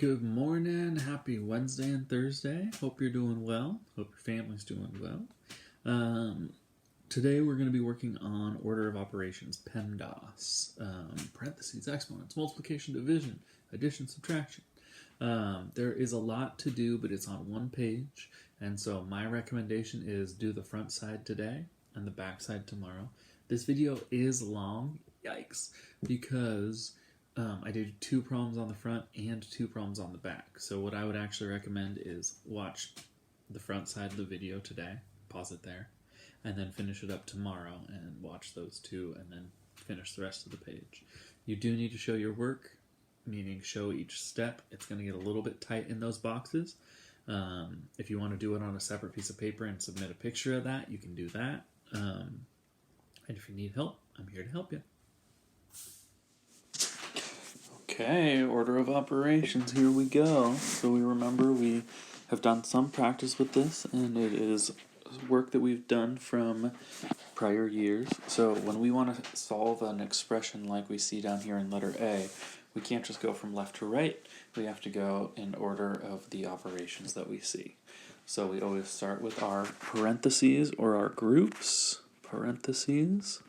Good morning. Happy Wednesday and Thursday. Hope you're doing well. Hope your family's doing well. Today we're going to be working on order of operations, PEMDAS, parentheses, exponents, multiplication, division, addition, subtraction. There is a lot to do, but it's on one page. And so my recommendation is do the front side today and the back side tomorrow. This video is long, yikes, because I did 2 problems on the front and 2 problems on the back. So what I would actually recommend is watch the front side of the video today, pause it there, and then finish it up tomorrow and watch those 2 and then finish the rest of the page. You do need to show your work, meaning show each step. It's going to get a little bit tight in those boxes. If you want to do it on a separate piece of paper and submit a picture of that, you can do that. And if you need help, I'm here to help you. Okay, order of operations, here we go. So we remember we have done some practice with this, and it is work that we've done from prior years. So when we want to solve an expression like we see down here in letter A, we can't just go from left to right. We have to go in order of the operations that we see. So we always start with our parentheses or our groups, parentheses.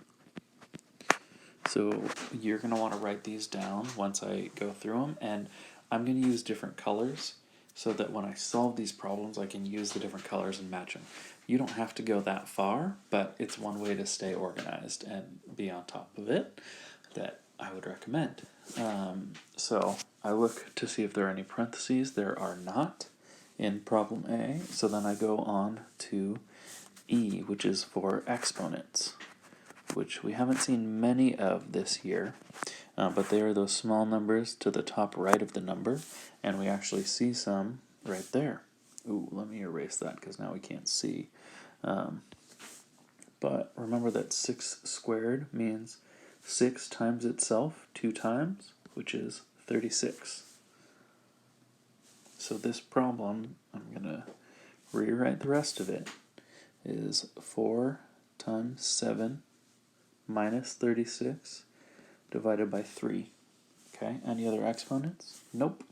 So you're going to want to write these down once I go through them, and I'm going to use different colors so that when I solve these problems I can use the different colors and match them. You don't have to go that far, but it's one way to stay organized and be on top of it that I would recommend. So I look to see if there are any parentheses. There are not in problem A, so then I go on to E, which is for exponents, which we haven't seen many of this year, but they are those small numbers to the top right of the number, and we actually see some right there. Ooh, let me erase that because now we can't see. But remember that 6 squared means 6 times itself 2 times, which is 36. So this problem, I'm going to rewrite the rest of it, is 4 times 7 minus 36 divided by 3. Okay, any other exponents? Nope.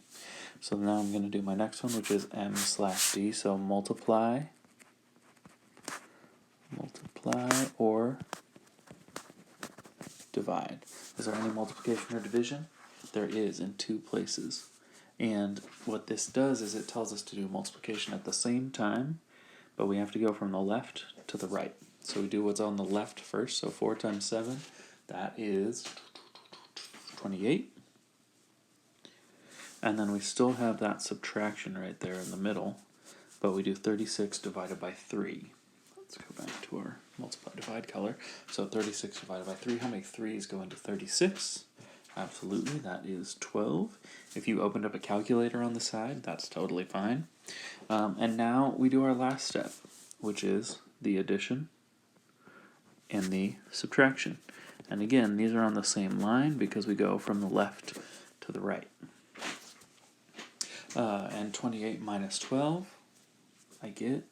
So now I'm going to do my next one, which is m/d. So multiply or divide. Is there any multiplication or division? There is in 2 places. And what this does is it tells us to do multiplication at the same time, but we have to go from the left to the right. So we do what's on the left first. So 4 times 7, that is 28. And then we still have that subtraction right there in the middle, but we do 36 divided by 3. Let's go back to our multiply divide color. So 36 divided by 3, how many 3's go into 36? Absolutely, that is 12. If you opened up a calculator on the side, that's totally fine. And now we do our last step, which is the addition and the subtraction. And again, these are on the same line because we go from the left to the right. And 28 minus 12, I get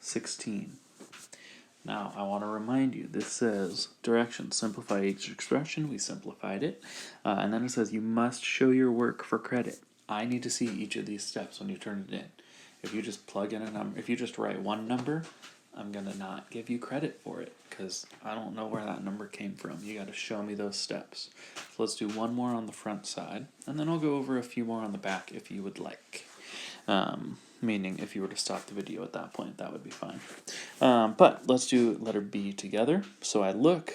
16. Now, I want to remind you, this says directions, simplify each expression. We simplified it. And then it says you must show your work for credit. I need to see each of these steps when you turn it in. If you just plug in a number, if you just write one number, I'm going to not give you credit for it because I don't know where that number came from. You got to show me those steps. So let's do one more on the front side, and then I'll go over a few more on the back if you would like. Meaning if you were to stop the video at that point, that would be fine. But let's do letter B together. So I look,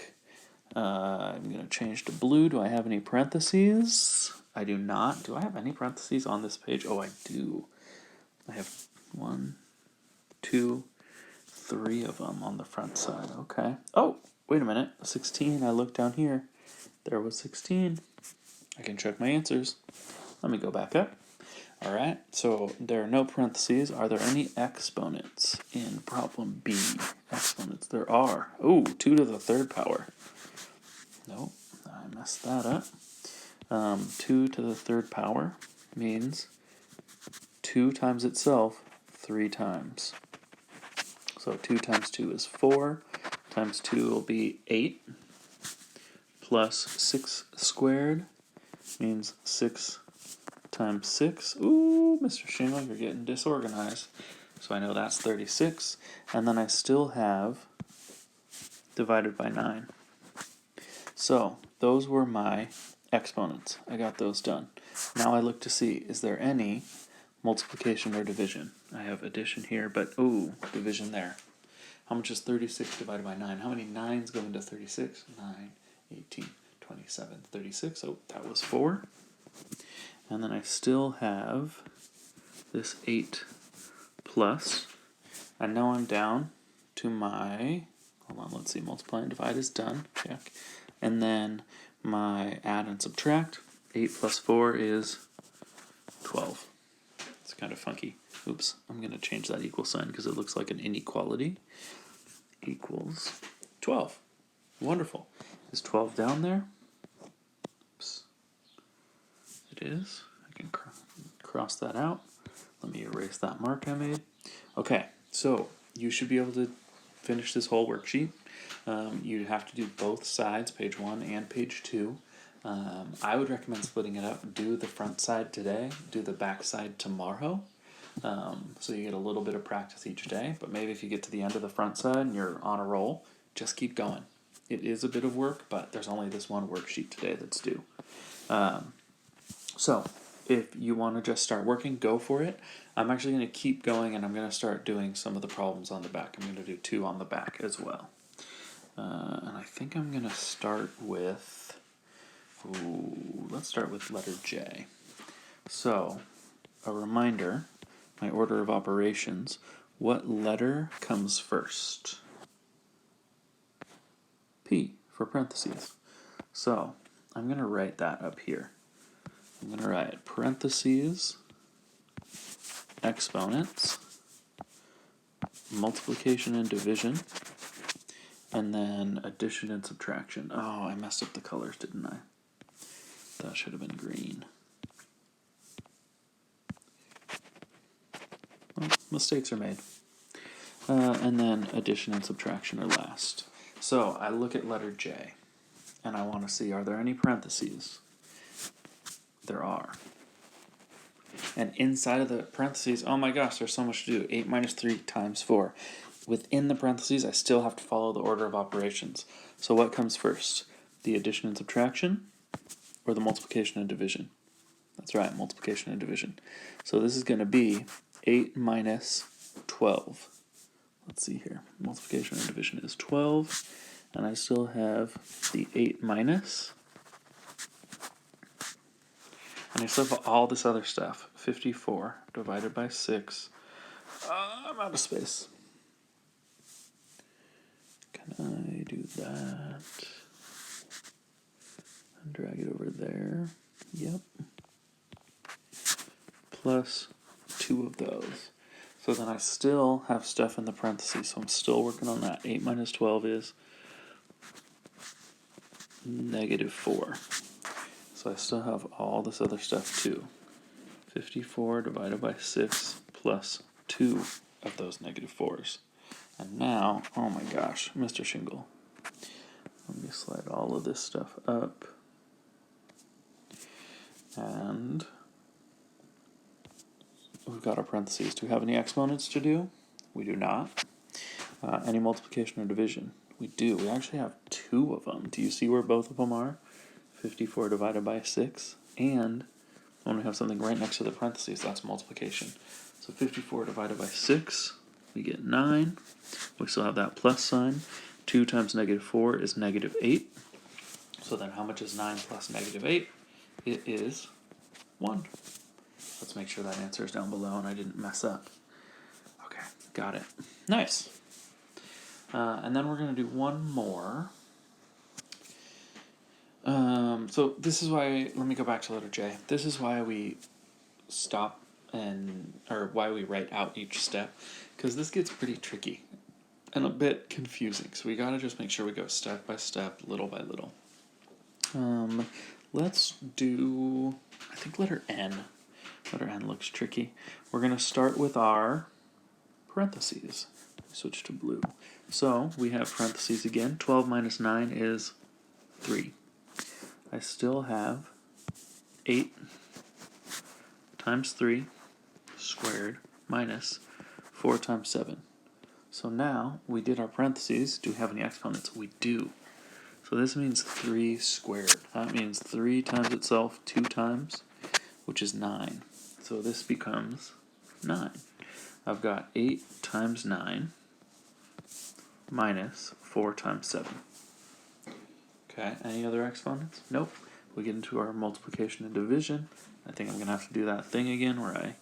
I'm going to change to blue. Do I have any parentheses? I do not. Do I have any parentheses on this page? Oh, I do. I have 1, 2, 3 of them on the front side. Okay. Oh, wait a minute. 16. I looked down here. There was 16. I can check my answers. Let me go back up. All right. So there are no parentheses. Are there any exponents in problem B? Exponents. There are. Oh, 2 to the 3rd power. Nope. I messed that up. 2 to the 3rd power means 2 times itself 3 times. So 2 times 2 is 4, times 2 will be 8, plus 6 squared means 6 times 6. Ooh, Mr. Shingle, you're getting disorganized. So I know that's 36. And then I still have divided by 9. So those were my exponents. I got those done. Now I look to see, is there any multiplication or division? I have addition here, but ooh, division there. How much is 36 divided by 9? How many 9s go into 36? 9, 18, 27, 36. Oh, that was 4. And then I still have this 8 plus. I know I'm down to my, hold on, let's see, multiply and divide is done. Check. And then my add and subtract. 8 plus 4 is 12. It's kind of funky. Oops, I'm going to change that equal sign because it looks like an inequality. Equals 12. Wonderful. Is 12 down there? Oops. It is. I can cross that out. Let me erase that mark I made. Okay, so you should be able to finish this whole worksheet. You have to do both sides, page 1 and page 2. I would recommend splitting it up. Do the front side today, do the back side tomorrow. So you get a little bit of practice each day, but maybe if you get to the end of the front side and you're on a roll, just keep going. It is a bit of work, but there's only this one worksheet today that's due. So if you want to just start working, go for it. I'm actually going to keep going, and I'm going to start doing some of the problems on the back. I'm going to do 2 on the back as well. And I think I'm going to start with, let's start with letter J. So, a reminder, my order of operations, what letter comes first? P for parentheses. So, I'm going to write that up here. I'm going to write parentheses, exponents, multiplication and division, and then addition and subtraction. Oh, I messed up the colors, didn't I? That should have been green. Well, mistakes are made. And then addition and subtraction are last. So I look at letter J, and I want to see, are there any parentheses? There are. And inside of the parentheses, oh my gosh, there's so much to do. 8 minus 3 times 4. Within the parentheses, I still have to follow the order of operations. So what comes first? The addition and subtraction, or the multiplication and division? That's right, multiplication and division. So this is going to be 8 minus 12. Let's see here. Multiplication and division is 12. And I still have the 8 minus. And I still have all this other stuff. 54 divided by 6. I'm out of space. Can I do that? And drag it over there. Yep. Plus 2 of those. So then I still have stuff in the parentheses, so I'm still working on that. 8 minus 12 is negative 4. So I still have all this other stuff too. 54 divided by 6 plus 2 of those negative 4s. And now, oh my gosh, Mr. Shingle. Let me slide all of this stuff up. And we've got our parentheses. Do we have any exponents to do? We do not. Any multiplication or division? We do. We actually have 2 of them. Do you see where both of them are? 54 divided by 6. And when we have something right next to the parentheses, that's multiplication. So 54 divided by 6, we get 9. We still have that plus sign. 2 times negative 4 is negative 8. So then how much is 9 plus negative 8? It is 1. Let's make sure that answer is down below and I didn't mess up. Okay, got it. Nice. And then we're going to do one more. So this is why, let me go back to letter J. This is why we stop or why we write out each step, because this gets pretty tricky and a bit confusing. So we got to just make sure we go step by step, little by little. Let's do, I think letter N. Letter N looks tricky. We're going to start with our parentheses. Switch to blue. So we have parentheses again. 12 minus 9 is 3. I still have 8 times 3 squared minus 4 times 7. So now we did our parentheses. Do we have any exponents? We do. So this means 3 squared. That means 3 times itself 2 times, which is 9. So this becomes 9. I've got 8 times 9 minus 4 times 7. Okay, any other exponents? Nope. We get into our multiplication and division. I think I'm going to have to do that thing again where I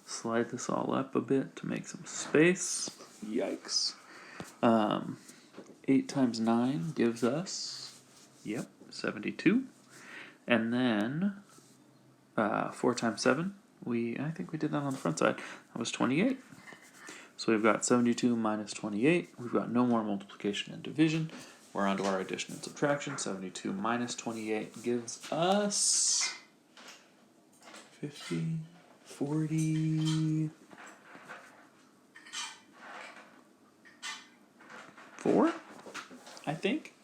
slide this all up a bit to make some space. Yikes. 8 times 9 gives us, 72. And then 4 times 7, I think we did that on the front side. That was 28. So we've got 72 minus 28. We've got no more multiplication and division. We're on to our addition and subtraction. 72 minus 28 gives us 50, 40, 4, I think.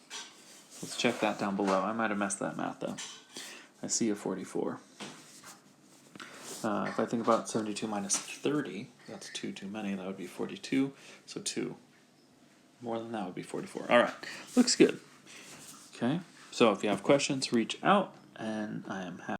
Let's check that down below. I might have messed that math up. I see a 44. If I think about 72 minus 30, that's 2 too many. That would be 42. So 2. More than that would be 44. All right. Looks good. Okay. So if you have questions, reach out, and I am happy.